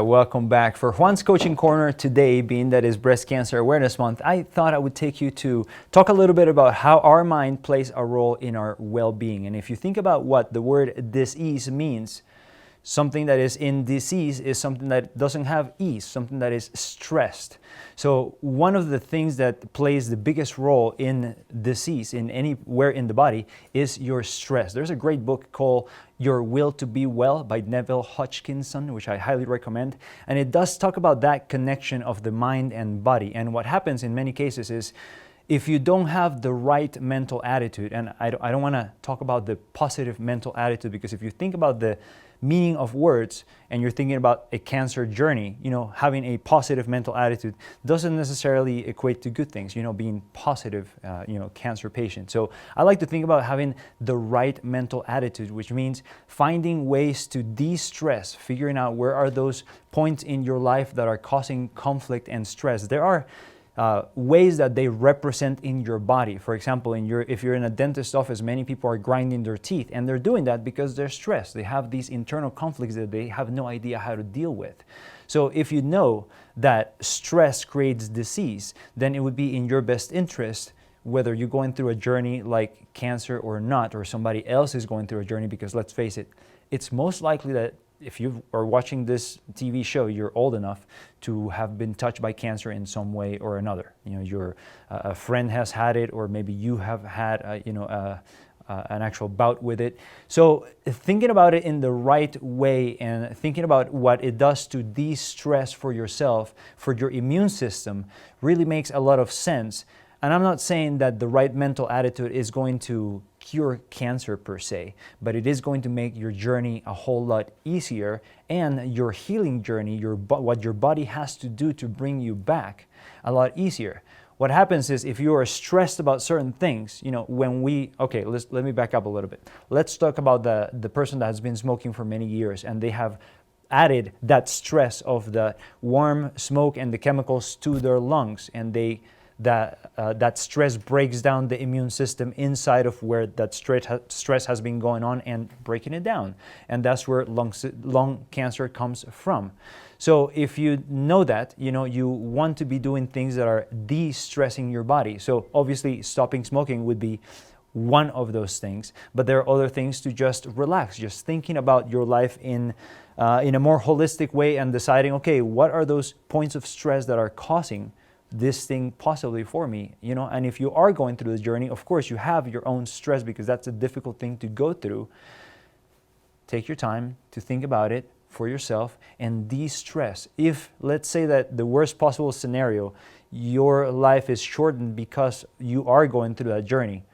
Welcome back. For Juan's Coaching Corner today, being that is Breast Cancer Awareness Month, I thought I would take you to talk a little bit about how our mind plays a role in our well-being. And if you think about what the word disease means, something that is in disease is something that doesn't have ease, something that is stressed. So one of the things that plays the biggest role in disease, in anywhere in the body, is your stress. There's a great book called Your Will to Be Well by Neville Hodgkinson, which I highly recommend. And it does talk about that connection of the mind and body. And what happens in many cases is, if you don't have the right mental attitude, and I don't want to talk about the positive mental attitude, because if you think about the meaning of words and you're thinking about a cancer journey, having a positive mental attitude doesn't necessarily equate to good things, being positive, cancer patient. So I like to think about having the right mental attitude, which means finding ways to de-stress, figuring out where are those points in your life that are causing conflict and stress. There are ways that they represent in your body. For example, if you're in a dentist's office, many people are grinding their teeth, and they're doing that because they're stressed. They have these internal conflicts that they have no idea how to deal with. So if you know that stress creates disease, then it would be in your best interest, whether you're going through a journey like cancer or not, or somebody else is going through a journey, because let's face it, it's most likely that if you are watching this TV show, you're old enough to have been touched by cancer in some way or another. Your a friend has had it, or maybe you have had an actual bout with it. So thinking about it in the right way and thinking about what it does to de-stress for yourself, for your immune system, really makes a lot of sense. And I'm not saying that the right mental attitude is going to cure cancer per se, but it is going to make your journey a whole lot easier, and your healing journey, what your body has to do to bring you back, a lot easier. What happens is, if you are stressed about certain things, let me back up a little bit. Let's talk about the person that has been smoking for many years, and they have added that stress of the warm smoke and the chemicals to their lungs, and that stress breaks down the immune system inside of where that stress has been going on and breaking it down. And that's where lung cancer comes from. So if you know that, you want to be doing things that are de-stressing your body. So obviously stopping smoking would be one of those things, but there are other things to just relax, just thinking about your life in a more holistic way and deciding, okay, what are those points of stress that are causing this thing possibly for me, and if you are going through the journey, of course you have your own stress, because that's a difficult thing to go through. Take your time to think about it for yourself and de-stress. If, let's say that the worst possible scenario, your life is shortened because you are going through that journey,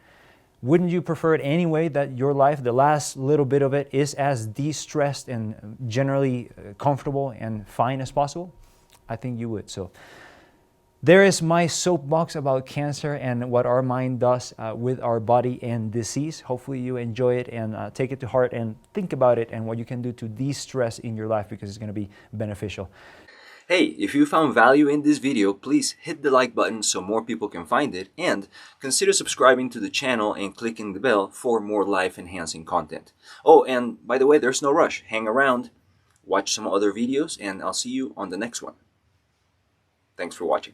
wouldn't you prefer it anyway that your life, the last little bit of it, is as de-stressed and generally comfortable and fine as possible? I think you would. So there is my soapbox about cancer and what our mind does with our body and disease. Hopefully you enjoy it and take it to heart and think about it and what you can do to de-stress in your life, because it's going to be beneficial. Hey, if you found value in this video, please hit the like button so more people can find it, and consider subscribing to the channel and clicking the bell for more life-enhancing content. Oh, and by the way, there's no rush. Hang around, watch some other videos, and I'll see you on the next one. Thanks for watching.